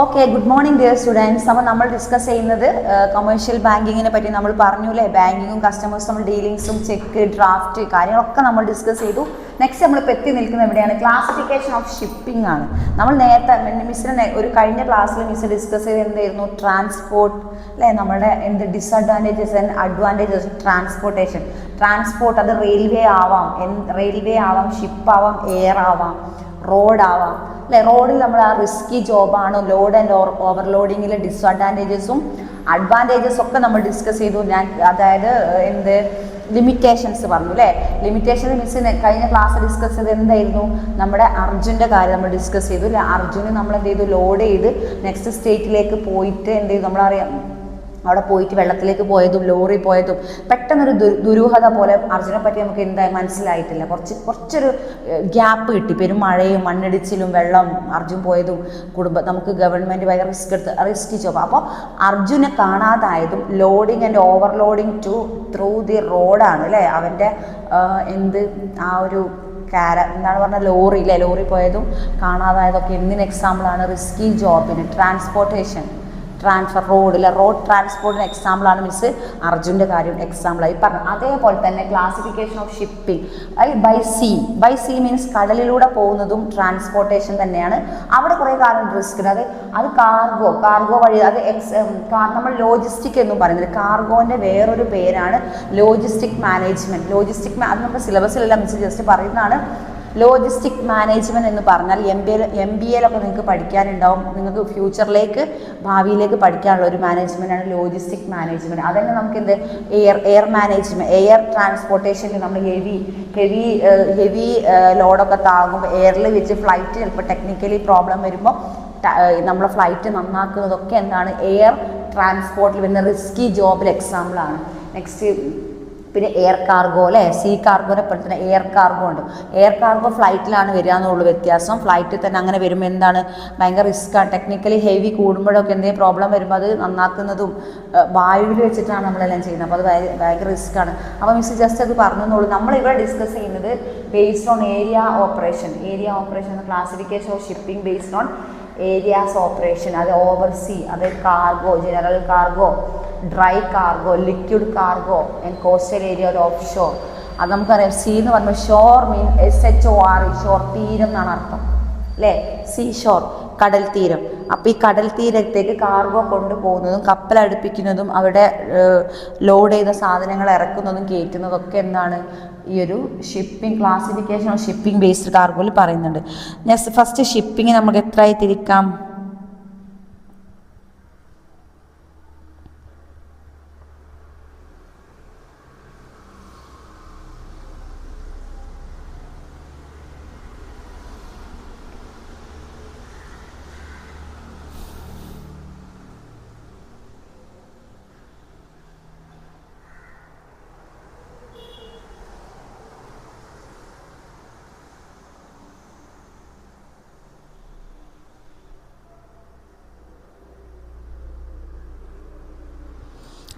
Okay, good morning dear students. അപ്പോൾ നമ്മൾ discuss ചെയ്യുന്നത് കൊമേഴ്ഷ്യൽ ബാങ്കിങ്ങിനെ പറ്റി. നമ്മൾ പറഞ്ഞു അല്ലേ, ബാങ്കിങ്ങും കസ്റ്റമേഴ്സ് നമ്മൾ ഡീലിങ്സും ചെക്ക് ഡ്രാഫ്റ്റ് കാര്യങ്ങളൊക്കെ നമ്മൾ ഡിസ്കസ് ചെയ്തു. നെക്സ്റ്റ് നമ്മളിപ്പോൾ എത്തി നിൽക്കുന്നത് എവിടെയാണ്? ക്ലാസിഫിക്കേഷൻ ഓഫ് ഷിപ്പിംഗ് ആണ്. നമ്മൾ നേരത്തെ മിസ്സിന് ഒരു കഴിഞ്ഞ ക്ലാസ്സിൽ മിസ് ഡിസ്കസ് ചെയ്ത് എന്തായിരുന്നു? ട്രാൻസ്പോർട്ട് അല്ലേ, നമ്മുടെ എന്ത് disadvantages and advantages transportation. Transport അത് റെയിൽവേ ആവാം, ഷിപ്പാവാം, എയർ ആവാം, റോഡാവാം അല്ലേ. റോഡിൽ നമ്മൾ ആ റിസ്കി ജോബാണ്. ലോഡ് ആൻഡ് ഓവർലോഡിങ്ങിലെ ഡിസ്അഡ്വാൻറ്റേജസും അഡ്വാൻറ്റേജസും ഒക്കെ നമ്മൾ ഡിസ്കസ് ചെയ്തു. അതായത് ലിമിറ്റേഷൻസ് പറഞ്ഞു അല്ലേ. ലിമിറ്റേഷൻ മിസ്സിന് കഴിഞ്ഞ ക്ലാസ് ഡിസ്കസ് ചെയ്ത് എന്തായിരുന്നു? നമ്മുടെ അർജുൻ്റെ കാര്യം നമ്മൾ ഡിസ്കസ് ചെയ്തു അല്ലേ. അർജുന് നമ്മൾ എന്ത് ചെയ്തു? ലോഡ് ചെയ്ത് നെക്സ്റ്റ് സ്റ്റേറ്റിലേക്ക് പോയിട്ട് എന്ത് ചെയ്തു? നമ്മളറിയാം, അവിടെ പോയിട്ട് വെള്ളത്തിലേക്ക് പോയതും ലോറി പോയതും പെട്ടെന്നൊരു ദുരൂഹത പോലെ അർജുനെ പറ്റി നമുക്ക് എന്തായി മനസ്സിലായിട്ടില്ല. കുറച്ചൊരു ഗ്യാപ്പ് കിട്ടി. പെരുമഴയും മണ്ണിടിച്ചിലും വെള്ളം അർജുൻ പോയതും നമുക്ക് ഗവൺമെൻറ് ഭയങ്കര റിസ്ക് ജോബ്. അപ്പോൾ അർജുനെ കാണാതായതും loading and overloading through the റോഡാണ് അല്ലേ. അവൻ്റെ ആ ഒരു എന്താണ് പറഞ്ഞാൽ ലോറി അല്ലേ, ലോറി പോയതും കാണാതായതൊക്കെ എന്തിന് എക്സാമ്പിളാണ്? റിസ്കി ജോബിന്, റോഡ് ട്രാൻസ്പോർട്ടിന് എക്സാമ്പിളാണ് മിസ് അർജുൻ്റെ കാര്യം എക്സാമ്പിളായി പറഞ്ഞു. അതേപോലെ തന്നെ classification of shipping by sea means കടലിലൂടെ പോകുന്നതും ട്രാൻസ്പോർട്ടേഷൻ തന്നെയാണ്. അവിടെ കുറേ കാലം റിസ്ക് ഉണ്ട്. അത് കാർഗോ വഴി അത് നമ്മൾ ലോജിസ്റ്റിക് എന്നും പറയുന്നത്. കാർഗോൻ്റെ വേറൊരു പേരാണ് ലോജിസ്റ്റിക് മാനേജ്മെൻറ്റ്. അത് നമ്മുടെ സിലബസിലെല്ലാം മിസ് ജസ്റ്റ് പറയുന്നതാണ്. ലോജിസ്റ്റിക് മാനേജ്മെൻറ്റ് എന്ന് പറഞ്ഞാൽ എം ബി എയിലൊക്കെ നിങ്ങൾക്ക് പഠിക്കാനുണ്ടാവും. നിങ്ങൾക്ക് ഭാവിയിലേക്ക് പഠിക്കാനുള്ള ഒരു മാനേജ്മെൻറ്റാണ് ലോജിസ്റ്റിക് മാനേജ്മെൻറ്റ്. അതന്നെ നമുക്ക് എയർ മാനേജ്മെൻറ്റ്, എയർ ട്രാൻസ്പോർട്ടേഷനിൽ നമ്മൾ ഹെവി ലോഡൊക്കെ താങ്ങുമ്പോൾ എയറിൽ വെച്ച് ഫ്ലൈറ്റ് ചിലപ്പോൾ ടെക്നിക്കലി പ്രോബ്ലം വരുമ്പോൾ നമ്മളെ ഫ്ലൈറ്റ് നന്നാക്കുന്നതൊക്കെ എന്താണ്? എയർ ട്രാൻസ്പോർട്ടിൽ വരുന്ന റിസ്കി ജോബിൽ എക്സാമ്പിളാണ്. നെക്സ്റ്റ് പിന്നെ എയർ കാർഗോ അല്ലേ. സീ കാർഗോനെ പോലെ തന്നെ എയർ കാർഗോ ഉണ്ട്. എയർ കാർഗോ ഫ്ലൈറ്റിലാണ് വരിക എന്നുള്ളൂ വ്യത്യാസം. ഫ്ലൈറ്റിൽ തന്നെ അങ്ങനെ വരുമ്പോൾ എന്താണ്? ഭയങ്കര റിസ്ക്കാണ്. ടെക്നിക്കലി ഹെവി കൂടുമ്പോഴൊക്കെ എന്തെങ്കിലും പ്രോബ്ലം വരുമ്പോൾ അത് നന്നാക്കുന്നതും വായുവിൽ വെച്ചിട്ടാണ് നമ്മളെല്ലാം ചെയ്യുന്നത്. അപ്പോൾ അത് ഭയങ്കര റിസ്ക്കാണ്. അപ്പോൾ മിസ് ജസ്റ്റ് അത് പറഞ്ഞെന്നുള്ളൂ. നമ്മളിവിടെ ഡിസ്കസ് ചെയ്യുന്നത് based on area operation classification of shipping based on areas operation. അത് ഓവർസീ, അത് cargo, general cargo, dry cargo, liquid cargo and coastal area, ഒരു ഓഫ് ഷോർ. അത് നമുക്കറിയാം. സീ എന്ന് പറയുമ്പോൾ ഷോർ SHOR, ഷോർ തീരം എന്നാണ് അർത്ഥം അല്ലേ. സീ ഷോർ, കടൽ തീരം. അപ്പോൾ ഈ കടൽ തീരത്തേക്ക് കാർഗോ കൊണ്ടുപോകുന്നതും കപ്പലടുപ്പിക്കുന്നതും അവിടെ ലോഡ് ചെയ്ത സാധനങ്ങൾ ഇറക്കുന്നതും കയറ്റുന്നതും ഒക്കെ എന്താണ്? ഈ ഒരു shipping classification of shipping based കാർഗോയിൽ പറയുന്നുണ്ട്. നെക്സ്റ്റ് ഫസ്റ്റ് ഷിപ്പിംഗ് നമുക്ക് എത്രയായി തിരിക്കാം?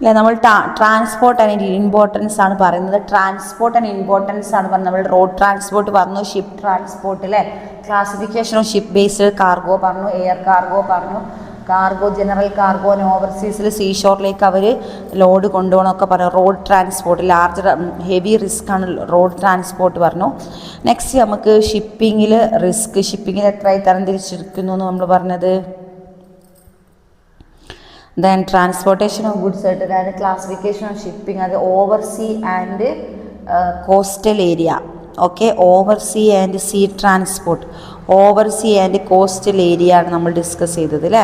അല്ലേ, നമ്മൾ ട്രാൻസ്പോർട്ട് ആൻഡ് ഇമ്പോർട്ടൻസ് ആണ് പറയുന്നത്. നമ്മൾ റോഡ് ട്രാൻസ്പോർട്ട് പറഞ്ഞു, ഷിപ്പ് ട്രാൻസ്പോർട്ട് അല്ലേ, classification of ship based cargo പറഞ്ഞു, എയർ കാർഗോ പറഞ്ഞു, ജനറൽ കാർഗോ ഓവർസീസിൽ സീഷോറിലേക്ക് അവർ ലോഡ് കൊണ്ടുപോകണമൊക്കെ പറഞ്ഞു. Road transport large heavy risk ആണ് റോഡ് ട്രാൻസ്പോർട്ട് പറഞ്ഞു. നെക്സ്റ്റ് നമുക്ക് ഷിപ്പിങ്ങിൽ എത്രയായി തരംതിരിച്ചിരിക്കുന്നു എന്ന് നമ്മൾ പറഞ്ഞത്. Then transportation of goods, അതായത് classification of shipping, അത് oversea and coastal area. Okay, oversea and sea transport, oversea and coastal area ആണ് നമ്മൾ ഡിസ്കസ് ചെയ്തത് അല്ലേ.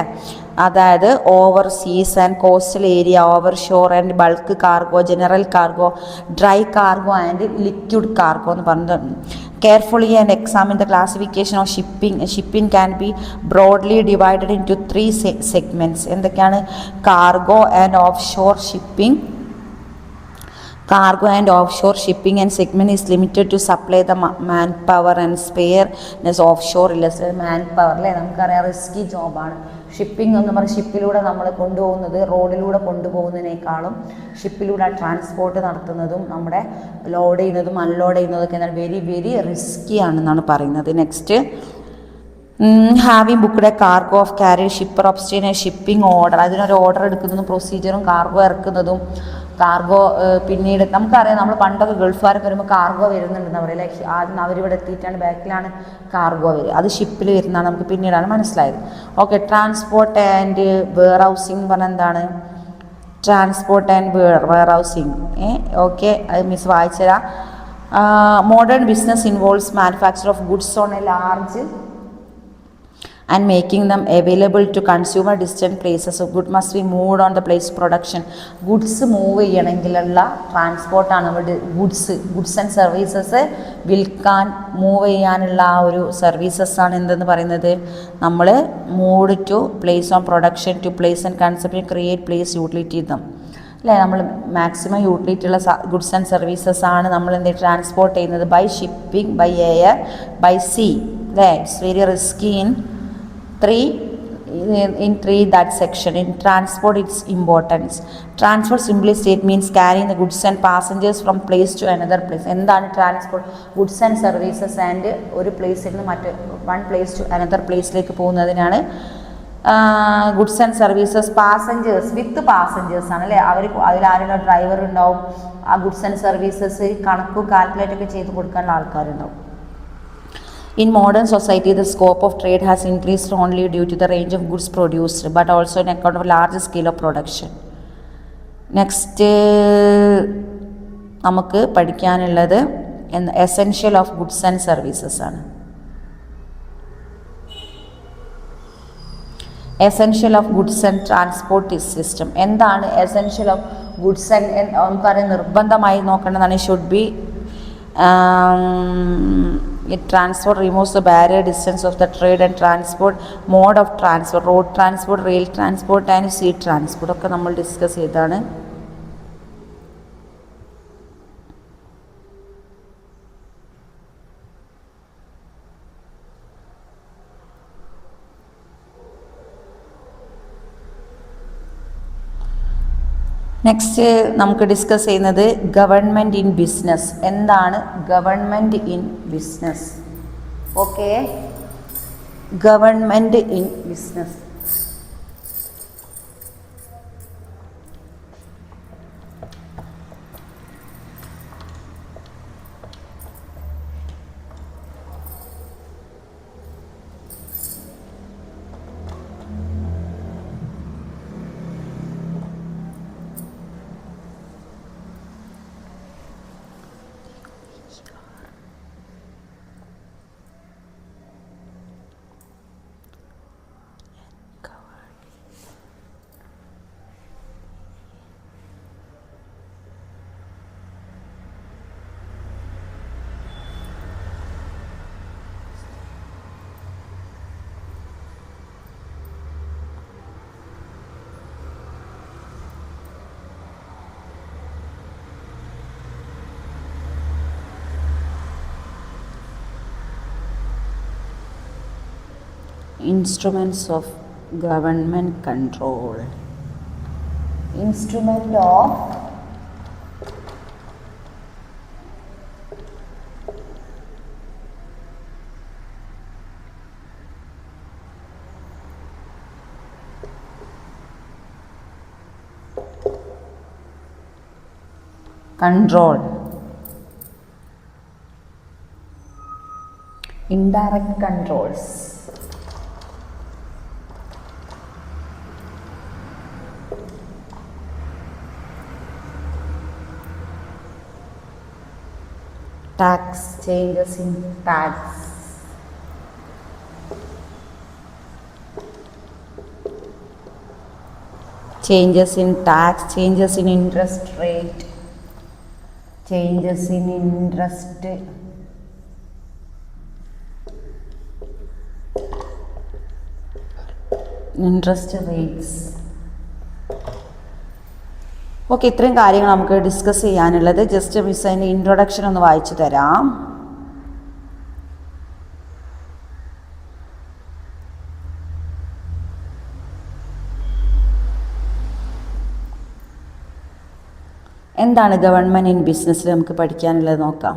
അതായത് overseas and coastal area, over shore and bulk cargo, general cargo, dry cargo and liquid cargo എന്ന് പറഞ്ഞത്. Carefully and examine the classification of shipping. Shipping can be broadly divided into 3 segments. എന്തൊക്കെയാണ്? Cargo and offshore shipping. Cargo and offshore shipping and segment is limited to supply the manpower and spare. Offshore illustrated manpower അല്ലേ, നമുക്കറിയാം risky ജോബാണ്. Shipping എന്ന് പറഞ്ഞാൽ ഷിപ്പിലൂടെ നമ്മൾ കൊണ്ടുപോകുന്നത് റോഡിലൂടെ കൊണ്ടുപോകുന്നതിനേക്കാളും ഷിപ്പിലൂടെ transport നടത്തുന്നതും നമ്മുടെ ലോഡ് ചെയ്യുന്നതും അൺലോഡ് ചെയ്യുന്നതൊക്കെ എന്നാൽ വെരി വെരി റിസ്കി ആണെന്നാണ് പറയുന്നത്. Next having booked a cargo of carry shipper obtain a shipping order, അതിനൊരു ഓർഡർ എടുക്കുന്നതും പ്രൊസീജിയറും കാർഗോ ഇറക്കുന്നതും കാർഗോ പിന്നീട് നമുക്കറിയാം, നമ്മൾ പണ്ടൊക്കെ ഗൾഫുകാരൊക്കെ വരുമ്പോൾ കാർഗോ വരുന്നുണ്ടെന്ന് പറയും. ലൈക്ക് ആദ്യം അവരിവിടെ എത്തിയിട്ടാണ് ബാക്കിലാണ് കാർഗോ വരിക, അത് ഷിപ്പിൽ വരുന്നതാണ് നമുക്ക് പിന്നീടാണ് മനസ്സിലായത്. Okay, transport and warehousing പറഞ്ഞാൽ എന്താണ്? Transport and warehousing. Okay, അത് മിസ് വായിച്ചുതരാം. Modern business involves manufacture of goods on a large and making them available to consumer distant places. So good must be moved on the place of production. Goods move ചെയ്യണമെങ്കിലുള്ള ട്രാൻസ്പോർട്ടാണ് നമ്മുടെ goods and services വിൽക്കാൻ move ചെയ്യാനുള്ള ആ ഒരു സർവീസസ്സാണ് എന്തെന്ന് പറയുന്നത്. നമ്മൾ move to place on production to place and concept create place utility them അല്ലേ. നമ്മൾ മാക്സിമം യൂട്ടിലിറ്റി ഉള്ള ഗുഡ്സ് ആൻഡ് സർവീസസ് ആണ് നമ്മൾ എന്ത് ട്രാൻസ്പോർട്ട് ചെയ്യുന്നത് by shipping, by air, by sea അല്ലേ. It's very risky in that section. In transport, its importance. Transport simply state means carrying the goods and passengers from place to another place. എന്താണ് transport? Goods and services and ഒരു പ്ലേസിൽ നിന്ന് one place to another പ്ലേസിലേക്ക് പോകുന്നതിനാണ് goods and services. Passengers with passengers ആണ് അല്ലേ. അതിലാരെങ്കിലും driver ഉണ്ടാവും. ആ ഗുഡ്സ് ആൻഡ് സർവീസസ് കണക്കും കാൽക്കുലേറ്റ് ഒക്കെ ചെയ്ത് കൊടുക്കാനുള്ള ആൾക്കാരുണ്ടാവും. In modern society, the scope of trade has increased only due to the range of goods produced, but also on account of large scale of production. Next, നമുക്ക് പഠിക്കാനുള്ളത് essential of goods and services ആണ്. Essential of goods and transport system. എന്താണ് essential of goods and നമുക്കറിയാം നിർബന്ധമായി നോക്കേണ്ടതാണ്. Should be it transport removes the barrier distance of the trade and transport mode of transport, road transport, rail transport and sea transport ഒക്കെ നമ്മൾ discuss ചെയ്താണ്. Next നമുക്ക് discuss ചെയ്യുന്നത് government in business. എന്താണ് government in business? Okay, government in business. Instruments of government control. Instrument of control. Indirect controls. Tax, changes in tax. Changes in tax, changes in interest rate, changes in interest rates. Okay, ഇത്രയും കാര്യങ്ങൾ നമുക്ക് discuss ചെയ്യാനുള്ളത്. Just miss അതിൻ്റെ introduction ഒന്ന് വായിച്ചു തരാം. എന്താണ് government in ബിസിനസ്സിൽ നമുക്ക് പഠിക്കാനുള്ളത് നോക്കാം.